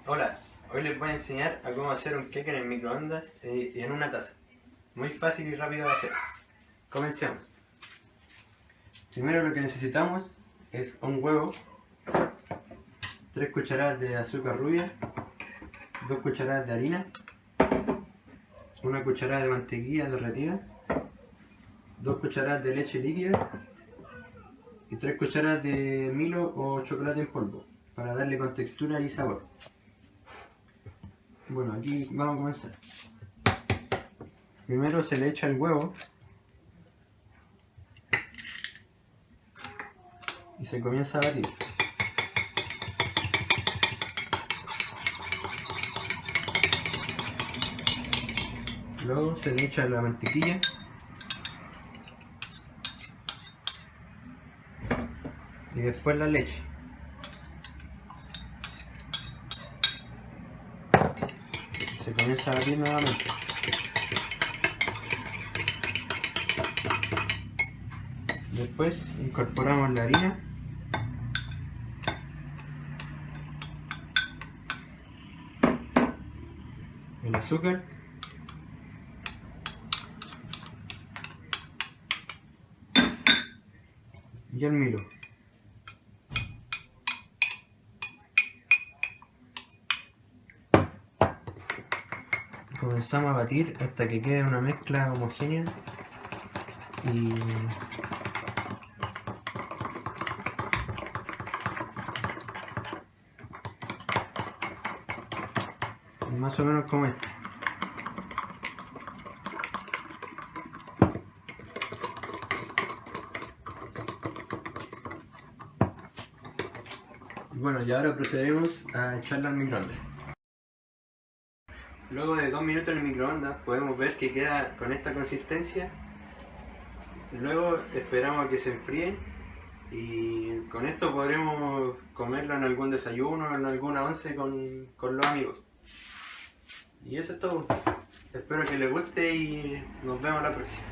Hola, hoy les voy a enseñar a cómo hacer un cake en el microondas y en una taza. Muy fácil y rápido de hacer. Comencemos. Primero lo que necesitamos es un huevo, 3 cucharadas de azúcar rubia, 2 cucharadas de harina, 1 cucharada de mantequilla derretida, 2 cucharadas de leche líquida y 3 cucharadas de milo o chocolate en polvo para darle contextura y sabor. Bueno, aquí vamos a comenzar. Primero se le echa el huevo y se comienza a batir. Luego se le echa la mantequilla y después la leche. Se comienza a batir nuevamente. Después incorporamos la harina, el azúcar y el milo. Comenzamos a batir hasta que quede una mezcla homogénea y más o menos como esto. Bueno, y ahora procedemos a echarla al microondas. Luego de 2 minutos en el microondas podemos ver que queda con esta consistencia. Luego esperamos a que se enfríe y con esto podremos comerlo en algún desayuno o en alguna once con los amigos. Y eso es todo. Espero que les guste y nos vemos la próxima.